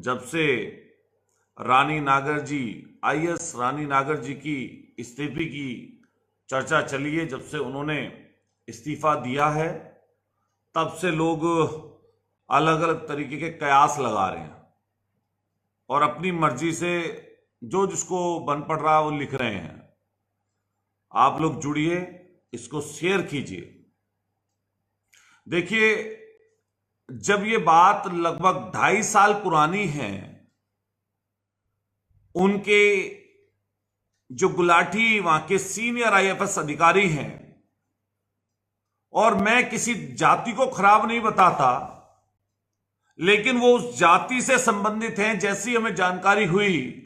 जब से रानी नागर जी, आईएएस रानी नागर जी की इस्तीफे की चर्चा चली है, जब से उन्होंने इस्तीफा दिया है, तब से लोग अलग अलग तरीके के कयास लगा रहे हैं और अपनी मर्जी से जो जिसको बन पड़ रहा है वो लिख रहे हैं। आप लोग जुड़िए, इसको शेयर कीजिए। देखिए, जब ये बात लगभग 2.5 साल पुरानी है, उनके जो गुलाटी वहां के सीनियर आईएफएस अधिकारी हैं, और मैं किसी जाति को खराब नहीं बताता, लेकिन वो उस जाति से संबंधित हैं जैसी हमें जानकारी हुई,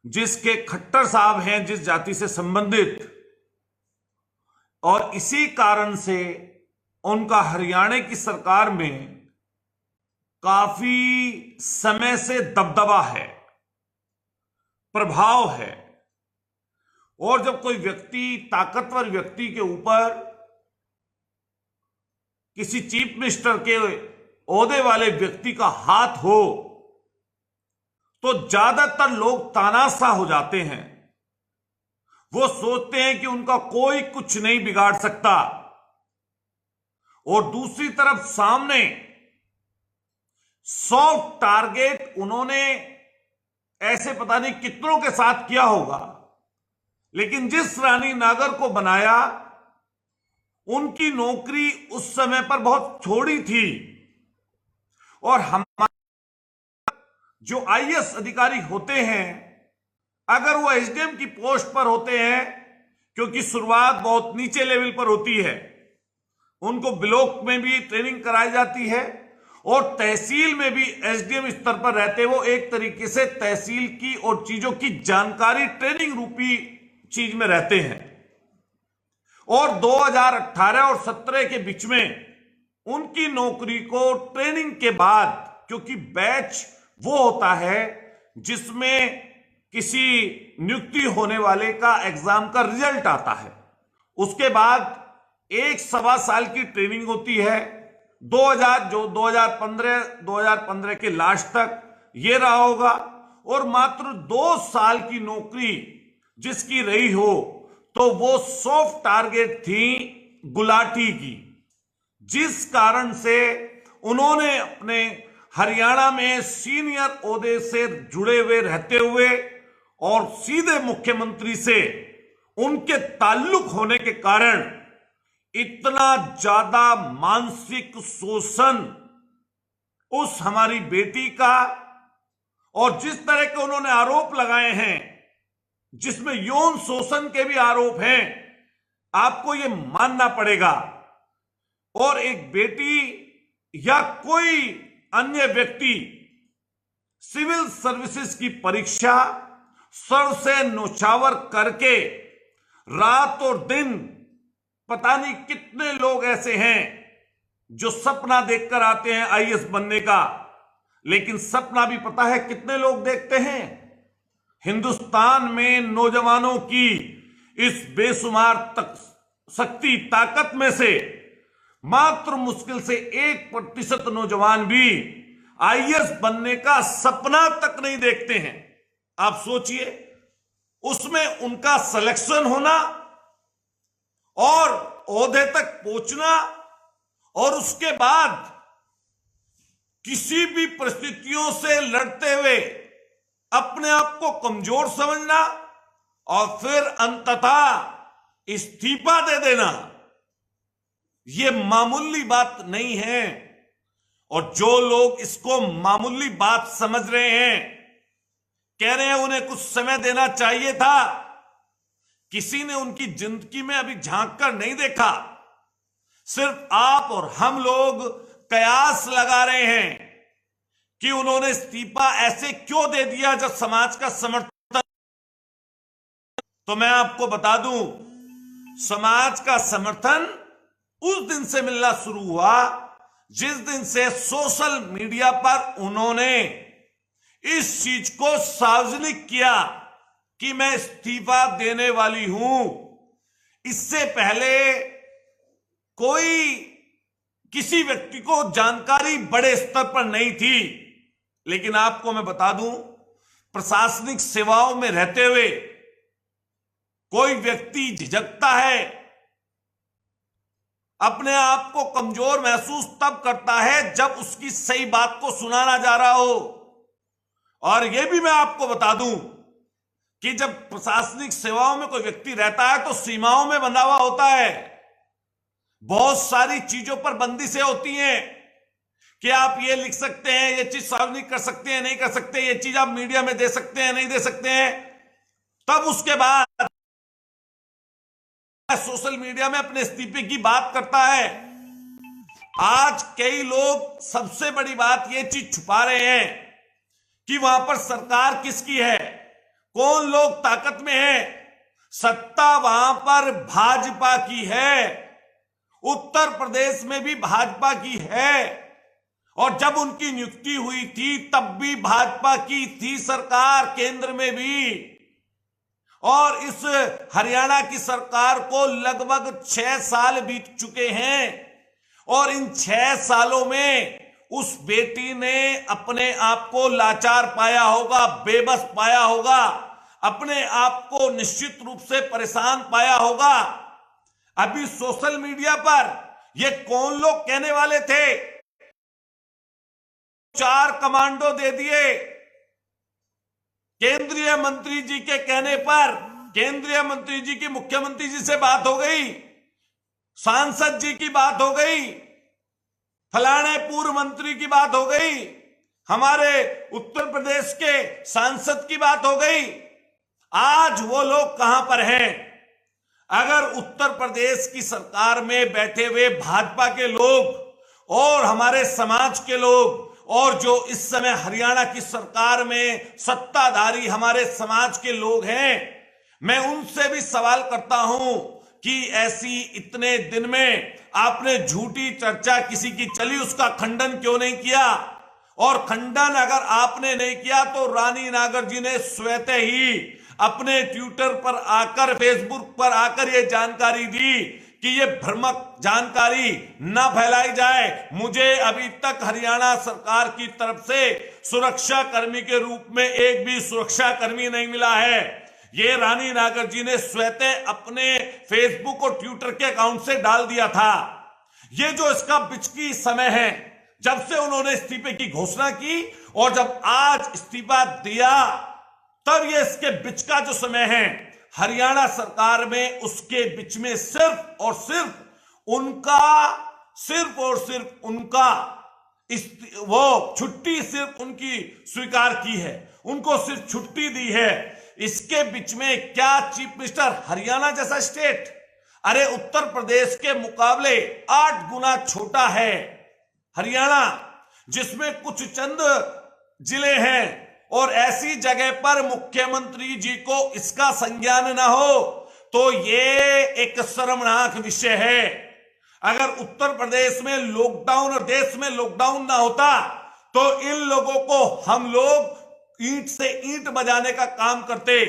जिसके खट्टर साहब हैं जिस जाति से संबंधित, और इसी कारण से उनका हरियाणा की सरकार में काफी समय से दबदबा है, प्रभाव है। और जब कोई व्यक्ति, ताकतवर व्यक्ति के ऊपर किसी चीफ मिनिस्टर के ओहदे वाले व्यक्ति का हाथ हो, तो ज्यादातर लोग तानाशाह हो जाते हैं। वो सोचते हैं कि उनका कोई कुछ नहीं बिगाड़ सकता, और दूसरी तरफ सामने सॉफ्ट टारगेट उन्होंने ऐसे पता नहीं कितनों के साथ किया होगा, लेकिन जिस रानी नागर को बनाया, उनकी नौकरी उस समय पर बहुत छोड़ी थी। और हमारे जो आईएएस अधिकारी होते हैं, अगर वो एसडीएम की पोस्ट पर होते हैं, क्योंकि शुरुआत बहुत नीचे लेवल पर होती है, उनको ब्लॉक में भी ट्रेनिंग कराई जाती है और तहसील में भी एसडीएम स्तर पर रहते, वो एक तरीके से तहसील की और चीजों की जानकारी ट्रेनिंग रूपी चीज में रहते हैं। और 2018 और 17 के बीच में उनकी नौकरी को ट्रेनिंग के बाद, क्योंकि बैच वो होता है जिसमें किसी नियुक्ति होने वाले का एग्जाम का रिजल्ट आता है, उसके बाद 1-1.25 साल की ट्रेनिंग होती है। 2015 के लास्ट तक ये रहा होगा, और मात्र 2 साल की नौकरी जिसकी रही हो, तो वो सॉफ्ट टारगेट थी गुलाटी की, जिस कारण से उन्होंने अपने हरियाणा में सीनियर ओहदे से जुड़े हुए रहते हुए और सीधे मुख्यमंत्री से उनके ताल्लुक होने के कारण इतना ज्यादा मानसिक शोषण उस हमारी बेटी का, और जिस तरह के उन्होंने आरोप लगाए हैं, जिसमें यौन शोषण के भी आरोप हैं, आपको यह मानना पड़ेगा। और एक बेटी या कोई अन्य व्यक्ति सिविल सर्विसेज की परीक्षा सर से नौछावर करके रात और दिन, पता नहीं कितने लोग ऐसे हैं जो सपना देखकर आते हैं आईएएस बनने का, लेकिन सपना भी पता है कितने लोग देखते हैं। हिंदुस्तान में नौजवानों की इस बेशुमार शक्ति, ताकत में से मात्र मुश्किल से 1% नौजवान भी आईएएस बनने का सपना तक नहीं देखते हैं। आप सोचिए, उसमें उनका सिलेक्शन होना और ओहदे तक पहुंचना, और उसके बाद किसी भी परिस्थितियों से लड़ते हुए अपने आप को कमजोर समझना और फिर अंततः इस्तीफा दे देना, यह मामूली बात नहीं है। और जो लोग इसको मामूली बात समझ रहे हैं, कह रहे हैं उन्हें कुछ समय देना चाहिए था, किसी ने उनकी जिंदगी में अभी झांक कर नहीं देखा। सिर्फ आप और हम लोग कयास लगा रहे हैं कि उन्होंने इस्तीफा ऐसे क्यों दे दिया जब समाज का समर्थन। तो मैं आपको बता दूं, समाज का समर्थन उस दिन से मिलना शुरू हुआ जिस दिन से सोशल मीडिया पर उन्होंने इस चीज को सार्वजनिक किया कि मैं इस्तीफा देने वाली हूं। इससे पहले कोई किसी व्यक्ति को जानकारी बड़े स्तर पर नहीं थी, लेकिन आपको मैं बता दूं, प्रशासनिक सेवाओं में रहते हुए कोई व्यक्ति झिझकता है, अपने आप को कमजोर महसूस तब करता है जब उसकी सही बात को सुनाना जा रहा हो। और यह भी मैं आपको बता दूं कि जब प्रशासनिक सेवाओं में कोई व्यक्ति रहता है तो सीमाओं में बंधा हुआ होता है। बहुत सारी चीजों पर बंदिशें होती हैं कि आप ये लिख सकते हैं, ये चीज सार्वजनिक कर सकते हैं, नहीं कर सकते, ये चीज आप मीडिया में दे सकते हैं, नहीं दे सकते हैं। तब उसके बाद सोशल मीडिया में अपने इस्तीफे की बात करता है। आज कई लोग सबसे बड़ी बात ये चीज छुपा रहे हैं कि वहां पर सरकार किसकी है, कौन लोग ताकत में है। सत्ता वहां पर भाजपा की है, उत्तर प्रदेश में भी भाजपा की है, और जब उनकी नियुक्ति हुई थी तब भी भाजपा की थी सरकार, केंद्र में भी। और इस हरियाणा की सरकार को लगभग 6 साल बीत चुके हैं, और इन 6 सालों में उस बेटी ने अपने आप को लाचार पाया होगा, बेबस पाया होगा, अपने आप को निश्चित रूप से परेशान पाया होगा। अभी सोशल मीडिया पर ये कौन लोग कहने वाले थे, 4 कमांडो दे दिए। केंद्रीय मंत्री जी के कहने पर केंद्रीय मंत्री जी की मुख्यमंत्री जी से बात हो गई, सांसद जी की बात हो गई, फलाने पूर्व मंत्री की बात हो गई, हमारे उत्तर प्रदेश के सांसद की बात हो गई। आज वो लोग कहां पर हैं? अगर उत्तर प्रदेश की सरकार में बैठे हुए भाजपा के लोग और हमारे समाज के लोग और जो इस समय हरियाणा की सरकार में सत्ताधारी हमारे समाज के लोग हैं, मैं उनसे भी सवाल करता हूं कि ऐसी इतने दिन में आपने झूठी चर्चा किसी की चली, उसका खंडन क्यों नहीं किया? और खंडन अगर आपने नहीं किया तो रानी नागर जी ने स्वतः ही अपने ट्विटर पर आकर, फेसबुक पर आकर यह जानकारी दी कि ये भ्रामक जानकारी ना फैलाई जाए। मुझे अभी तक हरियाणा सरकार की तरफ से सुरक्षा कर्मी के रूप में एक भी सुरक्षा कर्मी नहीं मिला है। ये रानी नागर जी ने स्वतः अपने फेसबुक और ट्विटर के अकाउंट से डाल दिया था। ये जो इसका बिचकी समय है, जब से उन्होंने इस्तीफे की घोषणा की और जब आज इस्तीफा दिया, तब ये इसके बीच का जो समय है हरियाणा सरकार में, उसके बीच में सिर्फ और सिर्फ उनका वो छुट्टी सिर्फ उनकी स्वीकार की है, उनको सिर्फ छुट्टी दी है। इसके बीच में क्या चीफ मिनिस्टर, हरियाणा जैसा स्टेट, अरे उत्तर प्रदेश के मुकाबले 8 गुना छोटा है हरियाणा, जिसमें कुछ चंद जिले हैं, और ऐसी जगह पर मुख्यमंत्री जी को इसका संज्ञान ना हो तो ये एक शर्मनाक विषय है। अगर उत्तर प्रदेश में लॉकडाउन और देश में लॉकडाउन ना होता तो इन लोगों को हम लोग ईंट से ईंट बजाने का काम करते।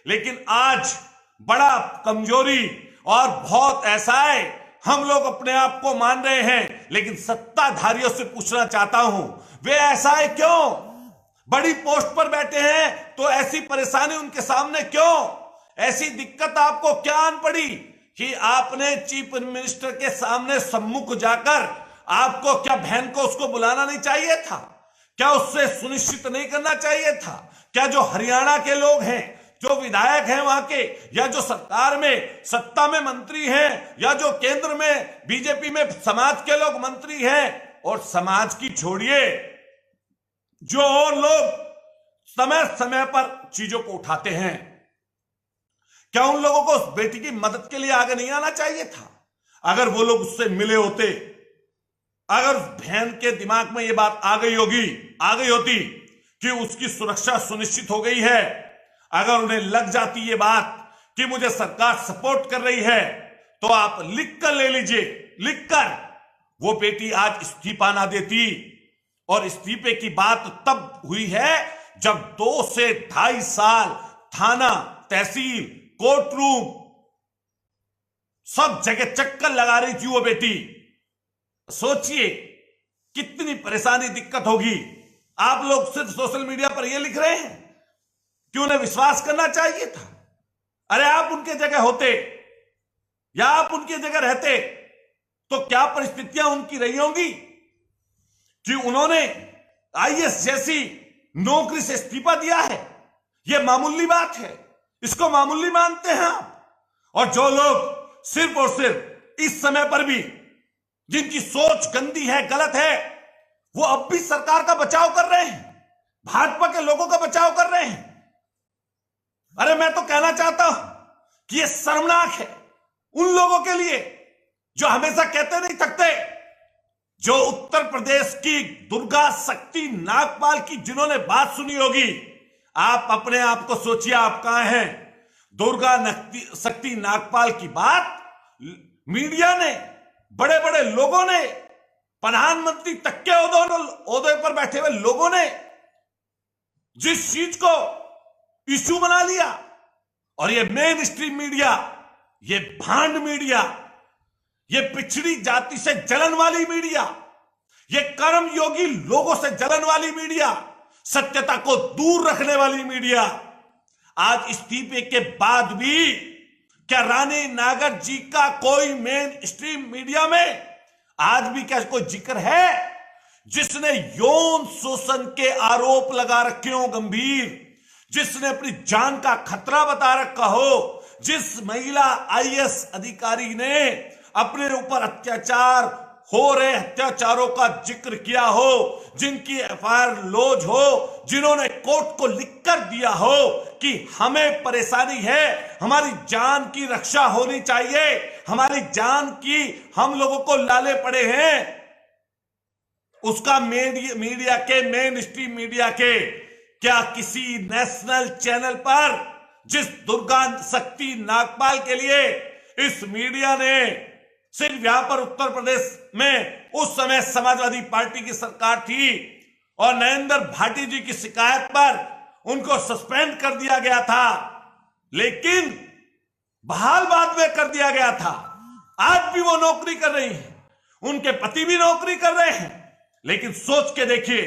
लेकिन आज बड़ा कमजोरी और बहुत ऐसा है, हम लोग अपने आप को मान रहे हैं, लेकिन सत्ताधारियों से पूछना चाहता हूं, वे ऐसा है क्यों? बड़ी पोस्ट पर बैठे हैं तो ऐसी परेशानी उनके सामने क्यों? ऐसी दिक्कत आपको क्या आन पड़ी कि आपने चीफ मिनिस्टर के सामने सम्मुख जाकर, आपको क्या बहन को उसको बुलाना नहीं चाहिए था? क्या उससे सुनिश्चित नहीं करना चाहिए था? क्या जो हरियाणा के लोग हैं, जो विधायक हैं वहां के, या जो सरकार में सत्ता में मंत्री हैं, या जो केंद्र में बीजेपी में समाज के लोग मंत्री हैं, और समाज की छोड़िए, जो लोग समय समय पर चीजों को उठाते हैं, क्या उन लोगों को उस बेटी की मदद के लिए आगे नहीं आना चाहिए था? अगर वो लोग उससे मिले होते, अगर बहन के दिमाग में ये बात आ गई होती कि उसकी सुरक्षा सुनिश्चित हो गई है, अगर उन्हें लग जाती ये बात कि मुझे सरकार सपोर्ट कर रही है, तो आप लिख कर ले लीजिए, लिखकर वो बेटी आज इस्तीफा ना देती। और इस्तीफे की बात तब हुई है जब 2 से 2.5 साल थाना, तहसील, कोर्ट रूम, सब जगह चक्कर लगा रही थी वो बेटी। सोचिए कितनी परेशानी, दिक्कत होगी। आप लोग सिर्फ सोशल मीडिया पर यह लिख रहे हैं कि उन्हें विश्वास करना चाहिए था। अरे आप उनके जगह होते या आप उनकी जगह रहते तो क्या परिस्थितियां उनकी रही होंगी कि उन्होंने आईएएस जैसी नौकरी से इस्तीफा दिया है। यह मामूली बात है, इसको मामूली मानते हैं आप। और जो लोग सिर्फ और सिर्फ इस समय पर भी जिनकी सोच गंदी है, गलत है, वो अब भी सरकार का बचाव कर रहे हैं, भाजपा के लोगों का बचाव कर रहे हैं। अरे मैं तो कहना चाहता हूं कि यह शर्मनाक है उन लोगों के लिए जो हमेशा कहते नहीं थकते, जो उत्तर प्रदेश की दुर्गा शक्ति नागपाल की जिन्होंने बात सुनी होगी। आप अपने आप को सोचिए, आप कहां हैं। दुर्गा शक्ति नागपाल की बात मीडिया ने, बड़े बड़े लोगों ने, प्रधानमंत्री तक के ओहदे पर बैठे हुए लोगों ने जिस चीज को इश्यू बना लिया, और ये मेन स्ट्रीम मीडिया, ये भांड मीडिया, ये पिछड़ी जाति से जलन वाली मीडिया, ये कर्मयोगी लोगों से जलन वाली मीडिया, सत्यता को दूर रखने वाली मीडिया, आज इस्तीफे के बाद भी क्या रानी नागर जी का कोई मेन स्ट्रीम मीडिया में आज भी क्या कोई जिक्र है जिसने यौन शोषण के आरोप लगा रखे हो गंभीर, जिसने अपनी जान का खतरा बता रखा हो, जिस महिला आईएएस अधिकारी ने अपने ऊपर अत्याचार हो रहे अत्याचारों का जिक्र किया हो, जिनकी एफआईआर लॉज हो, जिन्होंने कोर्ट को लिखकर दिया हो कि हमें परेशानी है, हमारी जान की रक्षा होनी चाहिए, हमारी जान की हम लोगों को लाले पड़े हैं, उसका मीडिया के मेन स्ट्रीम मीडिया के क्या किसी नेशनल चैनल पर जिस दुर्गा शक्ति नागपाल के लिए इस मीडिया ने सिर्फ यहां पर उत्तर प्रदेश में उस समय समाजवादी पार्टी की सरकार थी और नरेंद्र भाटी जी की शिकायत पर उनको सस्पेंड कर दिया गया था, लेकिन बहाल बाद में कर दिया गया था। आज भी वो नौकरी कर रही हैं, उनके पति भी नौकरी कर रहे हैं, लेकिन सोच के देखिए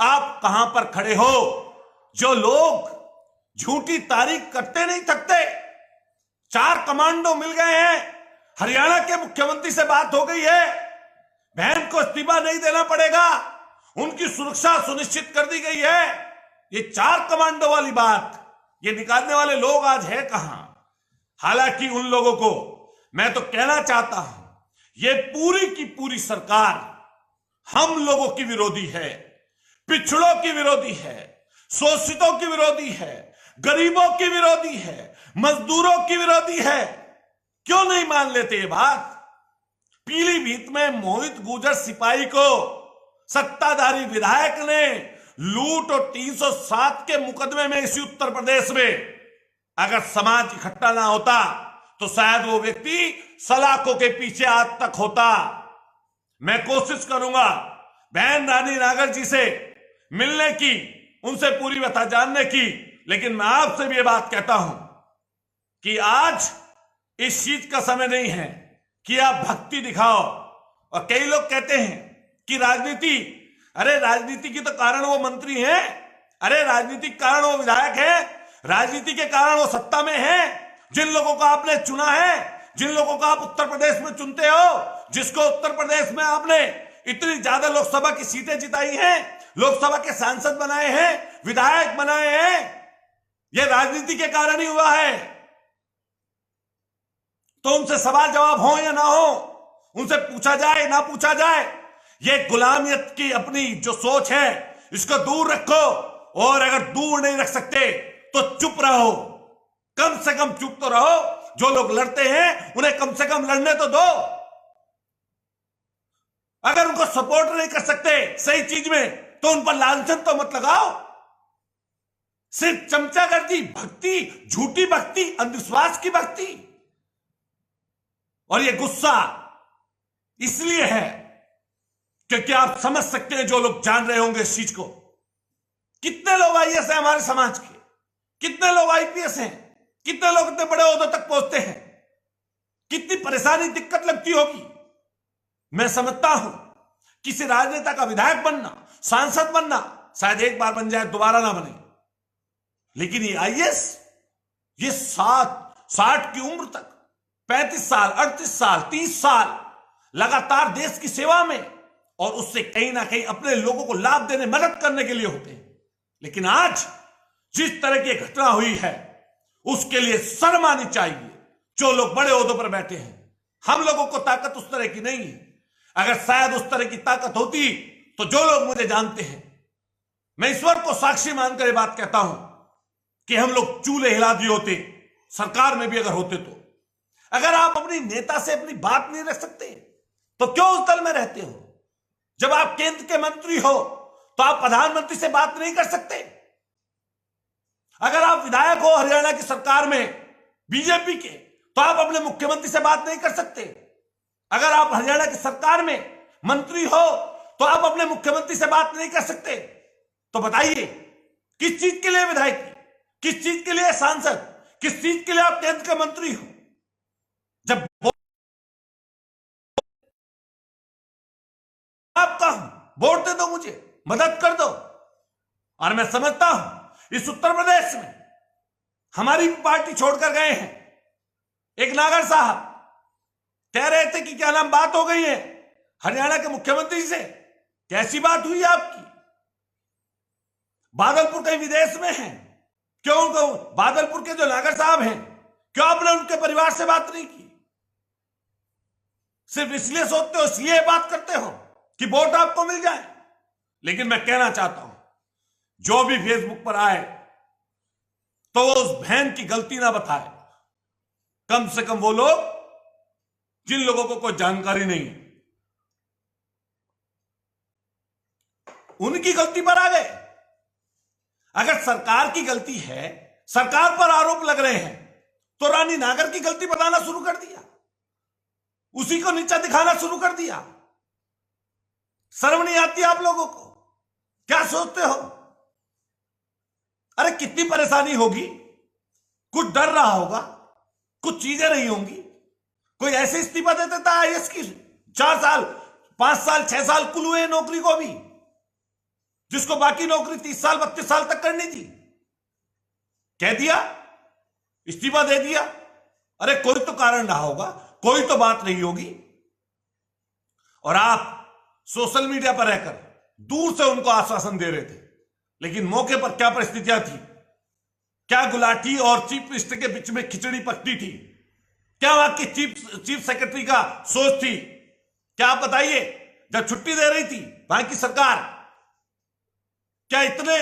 आप कहां पर खड़े हो। जो लोग झूठी तारीख करते नहीं थकते, 4 कमांडो मिल गए हैं, हरियाणा के मुख्यमंत्री से बात हो गई है, बहन को इस्तीफा नहीं देना पड़ेगा, उनकी सुरक्षा सुनिश्चित कर दी गई है। ये 4 कमांडो वाली बात ये निकालने वाले लोग आज है कहां। हालांकि उन लोगों को मैं तो कहना चाहता हूं, ये पूरी की पूरी सरकार हम लोगों की विरोधी है, पिछड़ों की विरोधी है, शोषितों की विरोधी है, गरीबों की विरोधी है, मजदूरों की विरोधी है। क्यों नहीं मान लेते ये बात। पीलीभीत में मोहित गुर्जर सिपाही को सत्ताधारी विधायक ने लूट और 307 के मुकदमे में इसी उत्तर प्रदेश में अगर समाज इकट्ठा ना होता तो शायद वो व्यक्ति सलाखों के पीछे आज तक होता। मैं कोशिश करूंगा बहन रानी नागर जी से मिलने की, उनसे पूरी व्यथा जानने की, लेकिन मैं आपसे भी ये बात कहता हूं कि आज इस चीज का समय नहीं है कि आप भक्ति दिखाओ। और कई लोग कहते हैं कि राजनीति, अरे राजनीति की तो कारण वो मंत्री हैं, अरे राजनीति के कारण वो विधायक हैं, राजनीति के कारण वो सत्ता में हैं। जिन लोगों को आपने चुना है, जिन लोगों को आप उत्तर प्रदेश में चुनते हो, जिसको उत्तर प्रदेश में आपने इतनी ज्यादा लोकसभा की सीटें जिताई हैं, लोकसभा के सांसद बनाए हैं, विधायक बनाए हैं, यह राजनीति के कारण ही हुआ है। तो उनसे सवाल जवाब हो या ना हो, उनसे पूछा जाए ना पूछा जाए, ये गुलामियत की अपनी जो सोच है इसको दूर रखो। और अगर दूर नहीं रख सकते तो चुप रहो, कम से कम चुप तो रहो। जो लोग लड़ते हैं उन्हें कम से कम लड़ने तो दो। अगर उनको सपोर्ट नहीं कर सकते सही चीज में तो उन पर लांछन तो मत लगाओ। सिर्फ चमचागर्दी भक्ति, झूठी भक्ति, अंधविश्वास की भक्ति। और ये गुस्सा इसलिए है क्योंकि आप समझ सकते हैं, जो लोग जान रहे होंगे इस चीज को, कितने लोग आईएएस हैं हमारे समाज के, कितने लोग आईपीएस हैं, कितने लोग इतने बड़े ओहदों तक पहुंचते हैं, कितनी परेशानी दिक्कत लगती होगी। मैं समझता हूं किसी राजनेता का विधायक बनना, सांसद बनना शायद एक बार बन जाए, दोबारा ना बने। लेकिन ये आईएएस, ये 60 की उम्र तक 35 साल, 38 साल, 30 साल लगातार देश की सेवा में, और उससे कहीं ना कहीं अपने लोगों को लाभ देने, मदद करने के लिए होते हैं। लेकिन आज जिस तरह की घटना हुई है, उसके लिए शर्म आनी चाहिए जो लोग बड़े ओहदों पर बैठे हैं। हम लोगों को ताकत उस तरह की नहीं है। अगर शायद उस तरह की ताकत होती तो जो लोग मुझे जानते हैं, मैं ईश्वर को साक्षी मानकर ये बात कहता हूं कि हम लोग चूल्हे हिला दिए होते, सरकार में भी अगर होते तो। अगर आप अपनी नेता से अपनी बात नहीं रख सकते तो क्यों उस दल में रहते हो? जब आप केंद्र के मंत्री हो तो आप प्रधानमंत्री से बात नहीं कर सकते? अगर आप विधायक हो हरियाणा की सरकार में बीजेपी के, तो आप अपने मुख्यमंत्री से बात नहीं कर सकते? अगर आप हरियाणा की सरकार में मंत्री हो तो आप अपने मुख्यमंत्री से बात नहीं कर सकते? तो बताइए, किस चीज के लिए विधायक, किस चीज के लिए सांसद, किस चीज के लिए आप केंद्र के मंत्री हो? जब आप कहा वोट दे दो, मुझे मदद कर दो। और मैं समझता हूं इस उत्तर प्रदेश में हमारी पार्टी छोड़कर गए हैं एक नागर साहब, कह रहे थे कि क्या नाम बात हो गई है हरियाणा के मुख्यमंत्री से। कैसी बात हुई आपकी? बादलपुर कहीं विदेश में है? क्यों बादलपुर के जो नागर साहब हैं, क्यों आपने उनके परिवार से बात नहीं की? सिर्फ इसलिए सोचते हो, इसलिए बात करते हो कि वोट आपको मिल जाए। लेकिन मैं कहना चाहता हूं, जो भी फेसबुक पर आए तो वो उस बहन की गलती ना बताए। कम से कम वो लोग जिन लोगों को कोई जानकारी नहीं है, उनकी गलती पर आ गए। अगर सरकार की गलती है, सरकार पर आरोप लग रहे हैं, तो रानी नागर की गलती बताना शुरू कर दिया, उसी को नीचा दिखाना शुरू कर दिया। शर्म नहीं आती आप लोगों को? क्या सोचते हो? अरे कितनी परेशानी होगी, कुछ डर रहा होगा, कुछ चीजें नहीं होंगी। कोई ऐसे इस्तीफा दे देता है इसकी 4 साल, 5 साल, 6 साल कुल हुए नौकरी को भी, जिसको बाकी नौकरी 30 साल, 32 साल तक करनी थी। कह दिया, इस्तीफा दे दिया। अरे कोई तो कारण रहा होगा, कोई तो बात नहीं होगी। और आप सोशल मीडिया पर रहकर दूर से उनको आश्वासन दे रहे थे, लेकिन मौके पर क्या परिस्थितियां थी? क्या गुलाटी और चीफ मिनिस्टर के बीच में खिचड़ी पकती थी? क्या वहां की चीफ सेक्रेटरी का सोच थी? क्या आप बताइए, जब छुट्टी दे रही थी वहां की सरकार, क्या इतने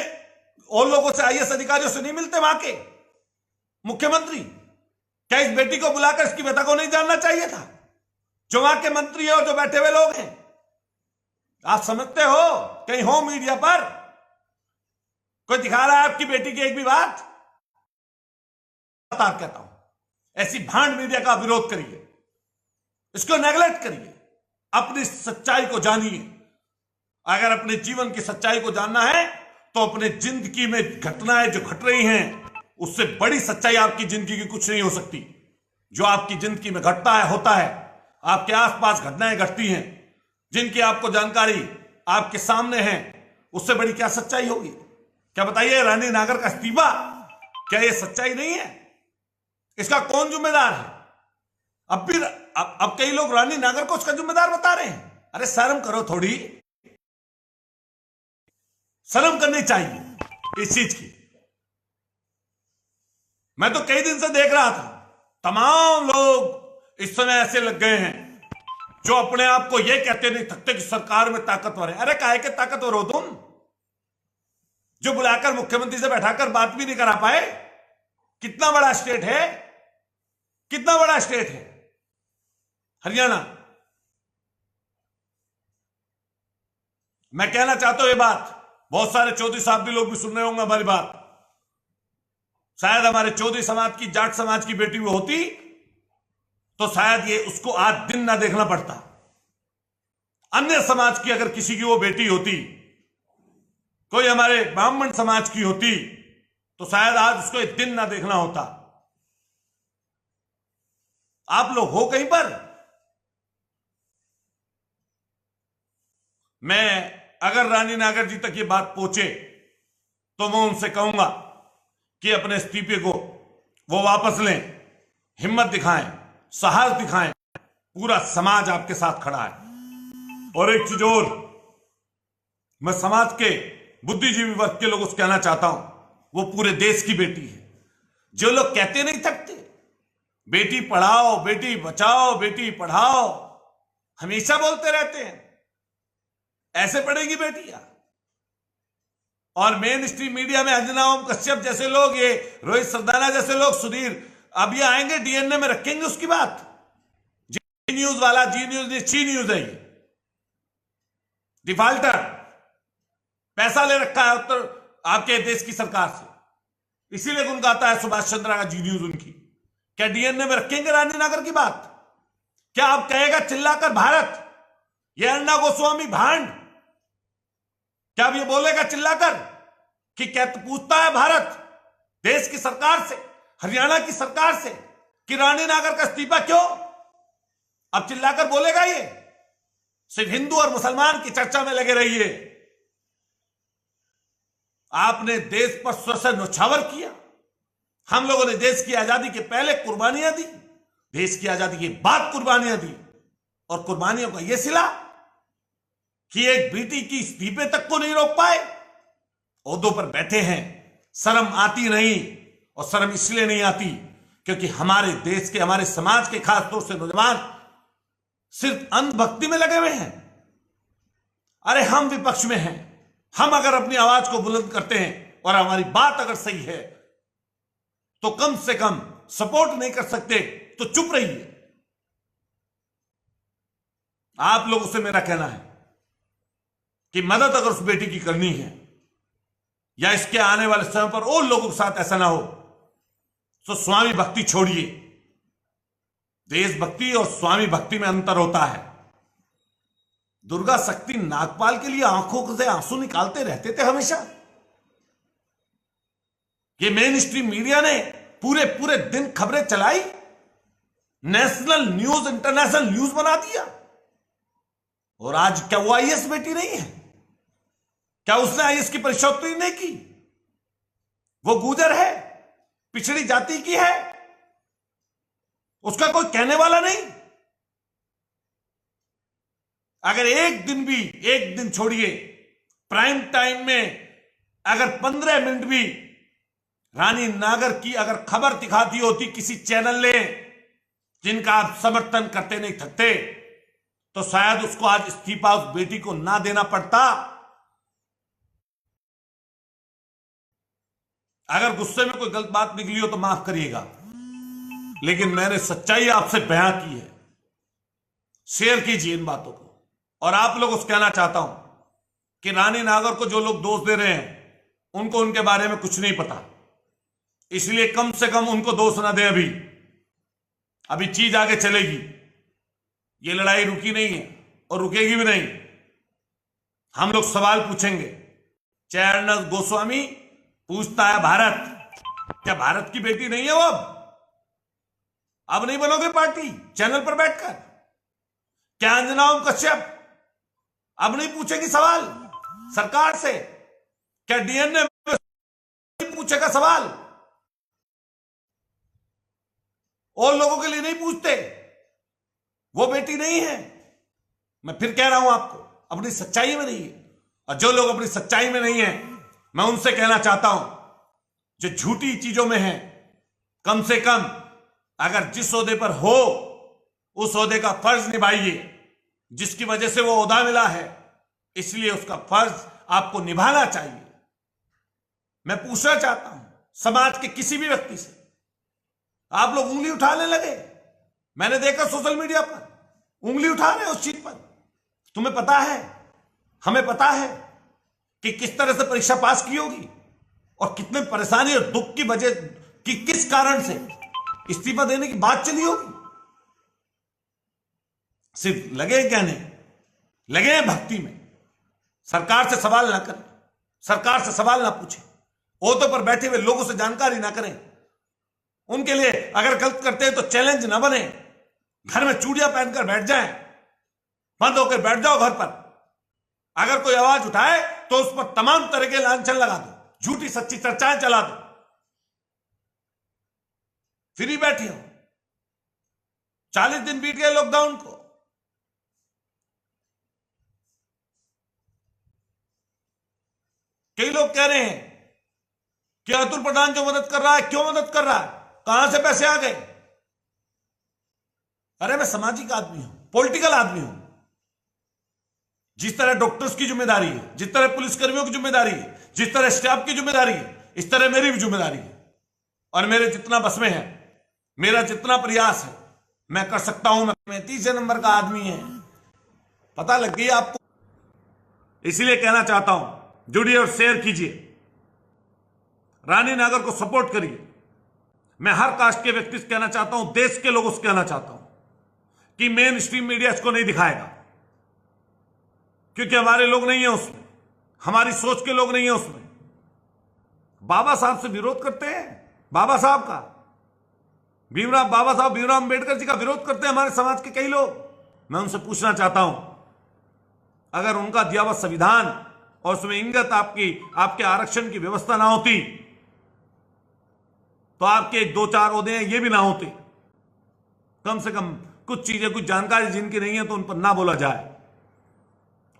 और लोगों से, आईएएस अधिकारियों से नहीं मिलते वहां के मुख्यमंत्री? क्या इस बेटी को बुलाकर इसकी व्यथा को नहीं जानना चाहिए था, जो वहां के मंत्री है और जो बैठे हुए लोग हैं? आप समझते हो कहीं हो मीडिया पर कोई दिखा रहा है आपकी बेटी की एक भी बात? कहता हूं, ऐसी भांड मीडिया का विरोध करिए, इसको नेगलेक्ट करिए, अपनी सच्चाई को जानिए। अगर अपने जीवन की सच्चाई को जानना है तो अपने जिंदगी में घटनाएं जो घट रही हैं, उससे बड़ी सच्चाई आपकी जिंदगी की कुछ नहीं हो सकती। जो आपकी जिंदगी में घटता है, होता है, आपके आसपास घटनाएं घटती हैं, जिनकी आपको जानकारी आपके सामने है, उससे बड़ी क्या सच्चाई होगी? क्या बताइए, रानी नागर का इस्तीफा, क्या यह सच्चाई नहीं है? इसका कौन जिम्मेदार है? अब कई लोग रानी नागर को उसका जिम्मेदार बता रहे हैं। अरे शर्म करो थोड़ी, शर्म करनी चाहिए इस चीज की। मैं तो कई दिन से देख रहा था, तमाम लोग इस समय ऐसे लग गए हैं जो अपने आप को यह कहते नहीं थकते कि सरकार में ताकतवर है। अरे काहे के ताकतवर हो तुम, जो बुलाकर मुख्यमंत्री से बैठाकर बात भी नहीं करा पाए? कितना बड़ा स्टेट है, कितना बड़ा स्टेट है हरियाणा। मैं कहना चाहता हूं ये बात, बहुत सारे चौधरी साहब भी लोग भी सुन रहे होंगे हमारी बात। शायद हमारे चौधरी समाज की, जाट समाज की बेटी वो होती तो शायद ये उसको आज दिन ना देखना पड़ता। अन्य समाज की अगर किसी की वो बेटी होती, कोई हमारे ब्राह्मण समाज की होती, तो शायद आज उसको एक दिन ना देखना होता। आप लोग हो कहीं पर? मैं अगर रानी नागर जी तक ये बात पहुंचे तो मैं उनसे कहूंगा कि अपने इस्तीफे को वो वापस लें, हिम्मत दिखाएं, साहस दिखाएं। पूरा समाज आपके साथ खड़ा है। और एक चीज और, मैं समाज के बुद्धिजीवी वर्ग के लोगों से कहना चाहता हूं, वो पूरे देश की बेटी है। जो लोग कहते नहीं थकते, बेटी पढ़ाओ, बेटी बचाओ, बेटी पढ़ाओ, हमेशा बोलते रहते हैं, ऐसे पढ़ेगी बेटियां। और मेन स्ट्रीम मीडिया में अंजना ओम कश्यप जैसे लोग, ये रोहित सरदाना जैसे लोग, सुधीर, अब ये आएंगे डीएनए में रखेंगे उसकी बात। जी न्यूज वाला, जी न्यूज नहीं, ची न्यूज है ये, डिफाल्टर, पैसा ले रखा है उत्तर आपके देश की सरकार से, इसीलिए उनका आता है सुभाष चंद्रा का जी न्यूज उनकी। क्या डीएनए में रखेंगे रानी नागर की बात? क्या आप कहेगा चिल्लाकर भारत, ये अन्ना गोस्वामी भांड, क्या अब ये बोलेगा चिल्लाकर कि क्या पूछता है भारत देश की सरकार से, हरियाणा की सरकार से, कि रानी नागर का इस्तीफा क्यों? अब चिल्लाकर बोलेगा ये? सिर्फ हिंदू और मुसलमान की चर्चा में लगे रहिए। आपने देश पर स्वर से न्यौछावर किया। हम लोगों ने देश की आजादी के पहले कुर्बानियां दी, देश की आजादी के बाद कुर्बानियां दी, और कुर्बानियों का यह सिला कि एक बेटी की इस्तीफे तक को नहीं रोक पाए। ओहदों पर बैठे हैं, शर्म आती नहीं, और शर्म इसलिए नहीं आती क्योंकि हमारे देश के, हमारे समाज के खास तौर से नौजवान सिर्फ अंधभक्ति में लगे हुए हैं। अरे हम विपक्ष में हैं, हम अगर अपनी आवाज को बुलंद करते हैं और हमारी बात अगर सही है तो कम से कम सपोर्ट नहीं कर सकते तो चुप रहिए। आप लोगों से मेरा कहना है कि मदद अगर उस बेटी की करनी है, या इसके आने वाले समय पर और लोगों के साथ ऐसा ना हो, तो स्वामी भक्ति छोड़िए। देशभक्ति और स्वामी भक्ति में अंतर होता है। दुर्गा शक्ति नागपाल के लिए आंखों से आंसू निकालते रहते थे हमेशा। ये मेन स्ट्रीम मीडिया ने पूरे पूरे दिन खबरें चलाई, नेशनल न्यूज, इंटरनेशनल न्यूज बना दिया। और आज क्या वो आईएएस बेटी नहीं है? क्या उसने आईएएस की परीक्षा उत्तीर्ण नहीं की? वो गुजर है, पिछड़ी जाति की है, उसका कोई कहने वाला नहीं। अगर एक दिन छोड़िए, प्राइम टाइम में अगर 15 मिनट भी रानी नागर की अगर खबर दिखाती होती किसी चैनल ने, जिनका आप समर्थन करते नहीं थकते, तो शायद उसको आज इस्तीफा उस बेटी को ना देना पड़ता। अगर गुस्से में कोई गलत बात निकली हो तो माफ करिएगा, लेकिन मैंने सच्चाई आपसे बयां की है। शेयर कीजिए इन बातों को। और आप लोगों से कहना चाहता हूं कि रानी नागर को जो लोग दोष दे रहे हैं, उनको उनके बारे में कुछ नहीं पता, इसलिए कम से कम उनको दोष ना दें। अभी चीज आगे चलेगी। ये लड़ाई रुकी नहीं है और रुकेगी भी नहीं। हम लोग सवाल पूछेंगे। चाहे अर्नब गोस्वामी पूछता है भारत, क्या भारत की बेटी नहीं है वो? अब नहीं बनोगे पार्टी चैनल पर बैठकर? क्या अंजना ओम कश्यप अब नहीं पूछेगी सवाल सरकार से? क्या डीएनए नहीं पूछेगा सवाल? और लोगों के लिए नहीं पूछते? वो बेटी नहीं है। मैं फिर कह रहा हूं आपको, अपनी सच्चाई में नहीं है। और जो लोग अपनी सच्चाई में नहीं है, मैं उनसे कहना चाहता हूं, जो झूठी चीजों में है, कम से कम अगर जिस ओहदे पर हो उस ओहदे का फर्ज निभाइए। जिसकी वजह से वो ओहदा मिला है, इसलिए उसका फर्ज आपको निभाना चाहिए। मैं पूछना चाहता हूं समाज के किसी भी व्यक्ति से, आप लोग उंगली उठाने लगे। मैंने देखा सोशल मीडिया पर उंगली उठा रहे उस चीज पर। तुम्हें पता है, हमें पता है कि किस तरह से परीक्षा पास की होगी और कितने परेशानी और दुख की वजह कि किस कारण से इस्तीफा देने की बात चली होगी। सिर्फ लगे कहने, लगे हैं भक्ति में। सरकार से सवाल ना करें, सरकार से सवाल ना पूछें, ओहदों पर बैठे हुए लोगों से जानकारी ना करें। उनके लिए अगर गलत करते हैं तो चैलेंज ना बने। घर में चूड़ियां पहनकर बैठ जाएं, बंद होकर बैठ जाओ घर पर। अगर कोई आवाज उठाए तो उस पर तमाम तरह के लांछन लगा दो, झूठी सच्ची चर्चाएं चला दो, फ्री बैठी हो। 40 दिन बीत गए लॉकडाउन को, कई लोग कह रहे हैं कि अतुल प्रधान जो मदद कर रहा है, क्यों मदद कर रहा है, कहां से पैसे आ गए। अरे मैं सामाजिक आदमी हूं, पॉलिटिकल आदमी हूं। जिस तरह डॉक्टर्स की जिम्मेदारी है, जिस तरह पुलिसकर्मियों की जिम्मेदारी है, जिस तरह स्टाफ की जिम्मेदारी है, इस तरह मेरी भी जिम्मेदारी है। और मेरे जितना बस में है, मेरा जितना प्रयास है, मैं कर सकता हूं। मैं 30 नंबर का आदमी है, पता लग गई आपको। इसलिए कहना चाहता हूं, जुड़िए और शेयर कीजिए, रानी नागर को सपोर्ट करिए। मैं हर कास्ट के व्यक्ति से कहना चाहता हूं, देश के लोगों से कहना चाहता हूं कि मेन स्ट्रीम मीडिया इसको नहीं दिखाएगा, क्योंकि हमारे लोग नहीं है उसमें, हमारी सोच के लोग नहीं है उसमें। बाबा साहब से विरोध करते हैं, बाबा साहब का, बाबा साहब भीमराव अंबेडकर जी का विरोध करते हैं हमारे समाज के कई लोग। मैं उनसे पूछना चाहता हूं, अगर उनका दिया हुआ संविधान और उसमें इंगित आपके आरक्षण की व्यवस्था ना होती तो आपके 2-4 ओहदे हैं ये भी ना होते। कम से कम कुछ चीजें, कुछ जानकारी जिनकी नहीं है तो उन पर ना बोला जाए,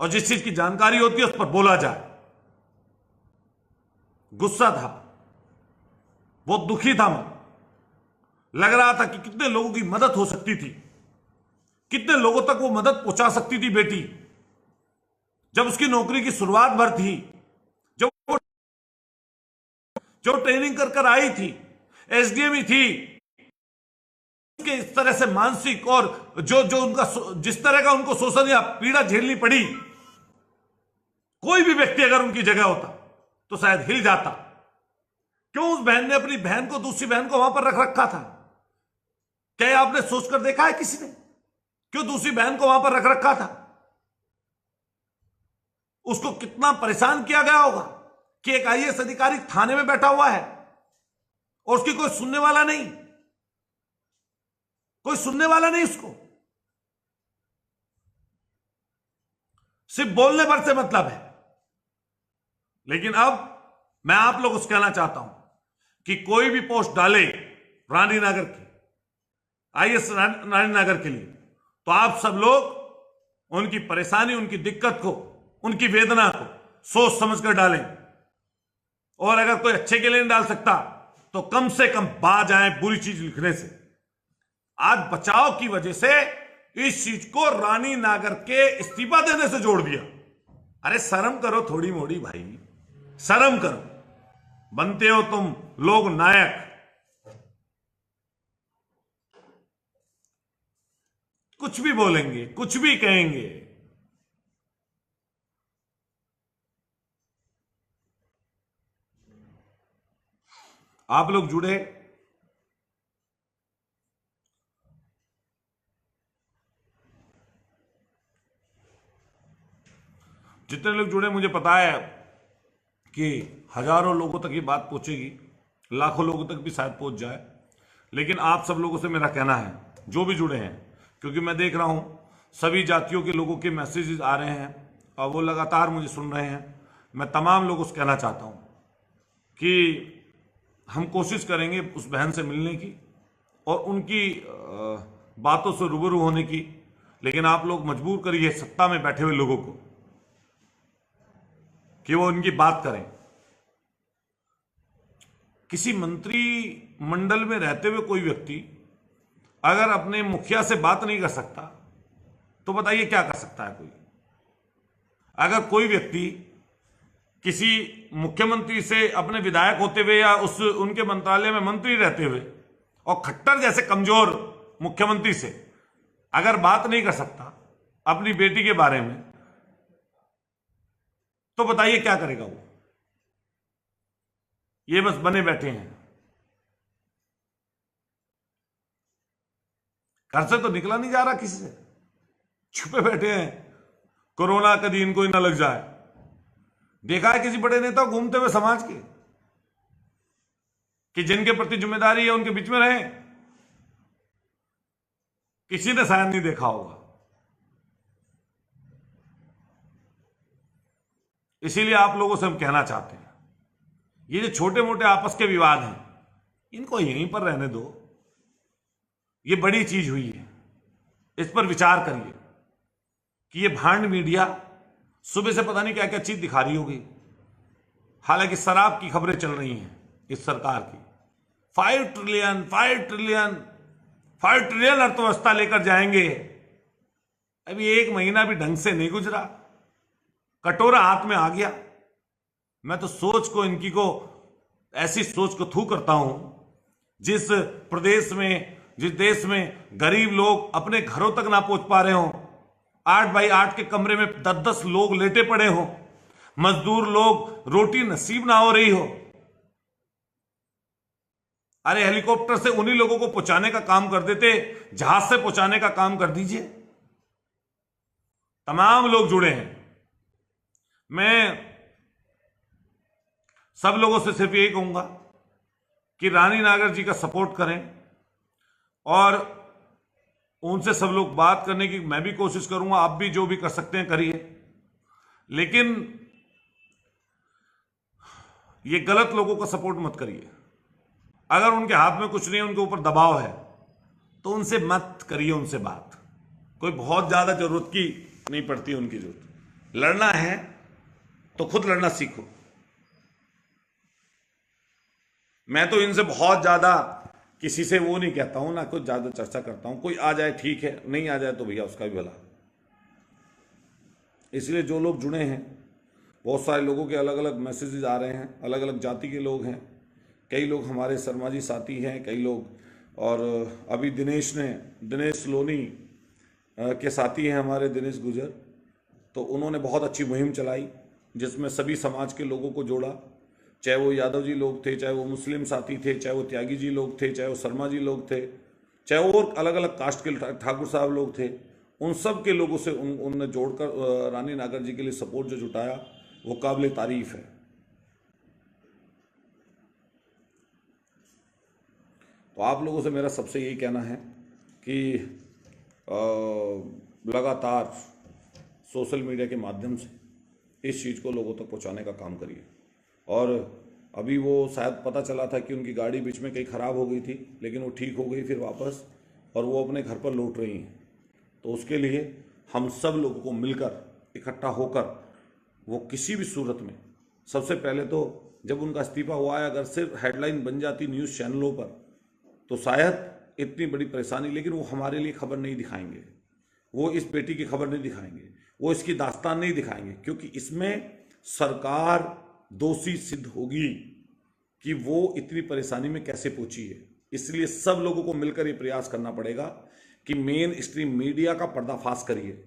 और जिस चीज की जानकारी होती है उस पर बोला जाए। गुस्सा था, बहुत दुखी था मैं। लग रहा था कि कितने लोगों की मदद हो सकती थी, कितने लोगों तक वो मदद पहुंचा सकती थी बेटी, जब उसकी नौकरी की शुरुआत भर थी, जो ट्रेनिंग कर कर आई थी, एसडीएम ही थी। कि इस तरह से मानसिक और जो उनका जिस तरह का उनको शोषण या पीड़ा झेलनी पड़ी, कोई भी व्यक्ति अगर उनकी जगह होता तो शायद हिल जाता। क्यों उस बहन ने अपनी बहन को, दूसरी बहन को वहां पर रख रखा था? क्या आपने सोचकर देखा है किसी ने, क्यों दूसरी बहन को वहां पर रख रखा था? उसको कितना परेशान किया गया होगा कि एक आईएएस अधिकारी थाने में बैठा हुआ है और उसकी कोई सुनने वाला नहीं, कोई सुनने वाला नहीं उसको। सिर्फ बोलने भर से मतलब है। लेकिन अब मैं आप लोगों से कहना चाहता हूं कि कोई भी पोस्ट डाले रानी नागर की, आईएएस रानी नागर के लिए, तो आप सब लोग उनकी परेशानी, उनकी दिक्कत को, उनकी वेदना को सोच समझकर डालें। और अगर कोई अच्छे के लिए नहीं डाल सकता तो कम से कम बाज आए बुरी चीज लिखने से। आज बचाव की वजह से इस चीज को रानी नागर के इस्तीफा देने से जोड़ दिया। अरे शर्म करो थोड़ी मोड़ी भाई, शर्म करो। बनते हो तुम लोग नायक, कुछ भी बोलेंगे, कुछ भी कहेंगे। आप लोग जुड़े, जितने लोग जुड़े, मुझे पता है कि हजारों लोगों तक ये बात पहुंचेगी, लाखों लोगों तक भी शायद पहुंच जाए। लेकिन आप सब लोगों से मेरा कहना है, जो भी जुड़े हैं, क्योंकि मैं देख रहा हूं सभी जातियों के लोगों के मैसेजेस आ रहे हैं और वो लगातार मुझे सुन रहे हैं। मैं तमाम लोगों से कहना चाहता हूं कि हम कोशिश करेंगे उस बहन से मिलने की और उनकी बातों से रूबरू होने की। लेकिन आप लोग मजबूर करिए सत्ता में बैठे हुए लोगों को कि वो उनकी बात करें। किसी मंत्री मंडल में रहते हुए कोई व्यक्ति अगर अपने मुखिया से बात नहीं कर सकता तो बताइए क्या कर सकता है कोई? अगर कोई व्यक्ति किसी मुख्यमंत्री से अपने विधायक होते हुए या उनके मंत्रालय में मंत्री रहते हुए और खट्टर जैसे कमजोर मुख्यमंत्री से अगर बात नहीं कर सकता अपनी बेटी के बारे में, तो बताइए क्या करेगा वो? ये बस बने बैठे हैं, घर से तो निकला नहीं जा रहा किसी से, छुपे बैठे हैं। कोरोना कभी इनको ही ना लग जाए। देखा है किसी बड़े नेता घूमते हुए समाज के कि जिनके प्रति जिम्मेदारी है उनके बीच में रहे? किसी ने शायद नहीं देखा होगा। इसीलिए आप लोगों से हम कहना चाहते हैं, ये जो छोटे मोटे आपस के विवाद हैं, इनको यहीं पर रहने दो। ये बड़ी चीज हुई है, इस पर विचार करिए कि ये भांड मीडिया सुबह से पता नहीं क्या क्या चीज दिखा रही होगी। हालांकि शराब की खबरें चल रही हैं इस सरकार की, 5 ट्रिलियन अर्थव्यवस्था लेकर जाएंगे। अभी 1 महीना भी ढंग से नहीं गुजरा, कटोरा हाथ में आ गया। मैं तो सोच को इनकी को ऐसी सोच को थू करता हूं, जिस प्रदेश में, जिस देश में गरीब लोग अपने घरों तक ना पहुंच पा रहे हो, 8 बाई 8 के कमरे में 10-10 लोग लेटे पड़े हो, मजदूर लोग रोटी नसीब ना हो रही हो। अरे हेलीकॉप्टर से उन्हीं लोगों को पहुंचाने का काम कर देते, जहाज से पहुंचाने का काम कर दीजिए। तमाम लोग जुड़े हैं। मैं सब लोगों से सिर्फ यही कहूंगा कि रानी नागर जी का सपोर्ट करें और उनसे सब लोग बात करने की मैं भी कोशिश करूंगा। आप भी जो भी कर सकते हैं करिए, लेकिन ये गलत लोगों का सपोर्ट मत करिए। अगर उनके हाथ में कुछ नहीं है, उनके ऊपर दबाव है, तो उनसे मत करिए उनसे बात। कोई बहुत ज्यादा जरूरत की नहीं पड़ती उनकी जरूरत। लड़ना है तो खुद लड़ना सीखो। मैं तो इनसे बहुत ज्यादा किसी से वो नहीं कहता हूं, ना कुछ ज्यादा चर्चा करता हूं। कोई आ जाए ठीक है, नहीं आ जाए तो भैया उसका भी भला। इसलिए जो लोग जुड़े हैं, बहुत सारे लोगों के अलग अलग मैसेजेस आ रहे हैं, अलग अलग जाति के लोग हैं। कई लोग हमारे शर्मा जी साथी हैं, कई लोग, और अभी दिनेश लोनी के साथी हैं हमारे, दिनेश गुजर। तो उन्होंने बहुत अच्छी मुहिम चलाई जिसमें सभी समाज के लोगों को जोड़ा, चाहे वो यादव जी लोग थे, चाहे वो मुस्लिम साथी थे, चाहे वो त्यागी जी लोग थे, चाहे वो शर्मा जी लोग थे, चाहे वो और अलग अलग कास्ट के ठाकुर साहब लोग थे। उन सब के लोगों से उनने जोड़कर रानी नागर जी के लिए सपोर्ट जो जुटाया, वो काबिल तारीफ है। तो आप लोगों से मेरा सबसे यही कहना है कि लगातार सोशल मीडिया के माध्यम से इस चीज़ को लोगों तक पहुंचाने का काम करिए। और अभी वो शायद पता चला था कि उनकी गाड़ी बीच में कहीं ख़राब हो गई थी, लेकिन वो ठीक हो गई फिर वापस, और वो अपने घर पर लौट रही हैं। तो उसके लिए हम सब लोगों को मिलकर इकट्ठा होकर वो किसी भी सूरत में, सबसे पहले तो जब उनका इस्तीफा हुआ है, अगर सिर्फ हेडलाइन बन जाती न्यूज़ चैनलों पर तो शायद इतनी बड़ी परेशानी, लेकिन वो हमारे लिए खबर नहीं दिखाएंगे, वो इस बेटी की खबर नहीं दिखाएंगे, वो इसकी दास्तान नहीं दिखाएंगे, क्योंकि इसमें सरकार दोषी सिद्ध होगी कि वो इतनी परेशानी में कैसे पहुंची है। इसलिए सब लोगों को मिलकर ये प्रयास करना पड़ेगा कि मेन स्ट्रीम मीडिया का पर्दाफाश करिए,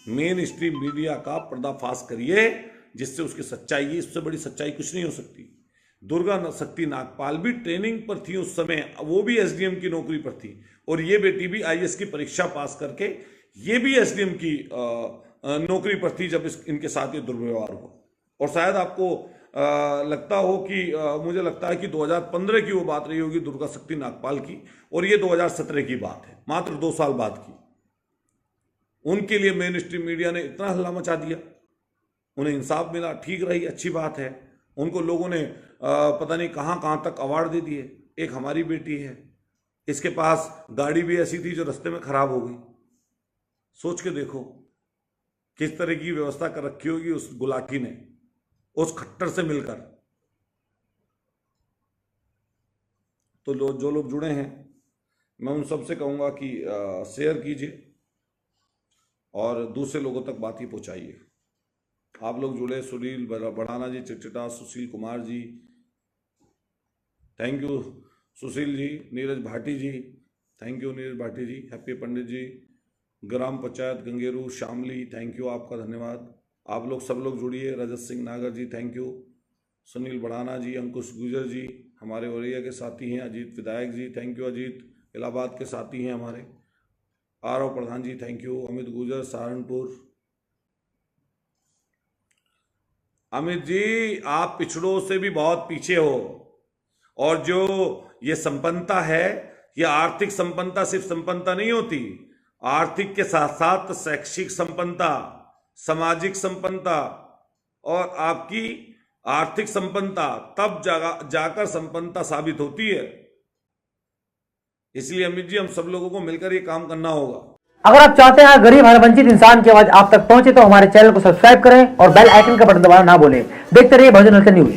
मेन स्ट्रीम मीडिया का पर्दाफाश करिए, जिससे उसकी सच्चाई, इससे बड़ी सच्चाई कुछ नहीं हो सकती। दुर्गा शक्ति नागपाल भी ट्रेनिंग पर थी उस समय, वो भी एसडीएम की नौकरी पर थी, और ये बेटी भी आईएएस की परीक्षा पास करके ये भी एसडीएम की नौकरी पर थी जब इनके साथ ये दुर्व्यवहार हुआ। और शायद आपको लगता हो कि मुझे लगता है कि 2015 की वो बात रही होगी दुर्गा शक्ति नागपाल की, और ये 2017 की बात है, मात्र 2 साल बाद की। उनके लिए मेन स्ट्रीम मीडिया ने इतना हल्ला मचा दिया, उन्हें इंसाफ मिला, ठीक रही, अच्छी बात है। उनको लोगों ने पता नहीं कहां कहां तक अवार्ड दे दिए। एक हमारी बेटी है, इसके पास गाड़ी भी ऐसी थी जो रास्ते में खराब हो गई। सोच के देखो किस तरह की व्यवस्था कर रखी होगी उस गुलाटी ने, उस खट्टर से मिलकर। तो जो लोग जुड़े हैं, मैं उन सबसे कहूंगा कि शेयर कीजिए और दूसरे लोगों तक बात ही पहुंचाइए। आप लोग जुड़े, सुनील बढ़ाना जी, चिटचिटा, Sushil Kumar ji, thank you Sushil ji, Neeraj Bhati ji, thank you Neeraj Bhati ji, Happy Pandit ji, gram panchayat Gangeru Shamli, thank you, आपका धन्यवाद। आप लोग सब लोग जुड़िए, रजत सिंह नागर जी, थैंक यू, सुनील बढ़ाना जी, अंकुश गुजर जी, हमारे औरैया के साथी हैं, अजीत विधायक जी, थैंक यू अजीत, इलाहाबाद के साथी हैं हमारे, आरव प्रधान जी, थैंक यू, अमित गुजर सहारनपुर। अमित जी, आप पिछड़ों से भी बहुत पीछे हो, और जो ये संपन्नता है, ये आर्थिक संपन्नता सिर्फ संपन्नता नहीं होती, आर्थिक के साथ साथ शैक्षिक संपन्नता, सामाजिक संपन्नता और आपकी आर्थिक संपन्नता तब जाकर संपन्नता साबित होती है। इसलिए अमित जी, हम सब लोगों को मिलकर ये काम करना होगा। अगर आप चाहते हैं गरीब हर वंचित इंसान की आवाज आप तक पहुंचे तो हमारे चैनल को सब्सक्राइब करें और बेल आइकन का बटन दबाना ना भूलें। देखते रहिए बहुजन हलचल न्यूज।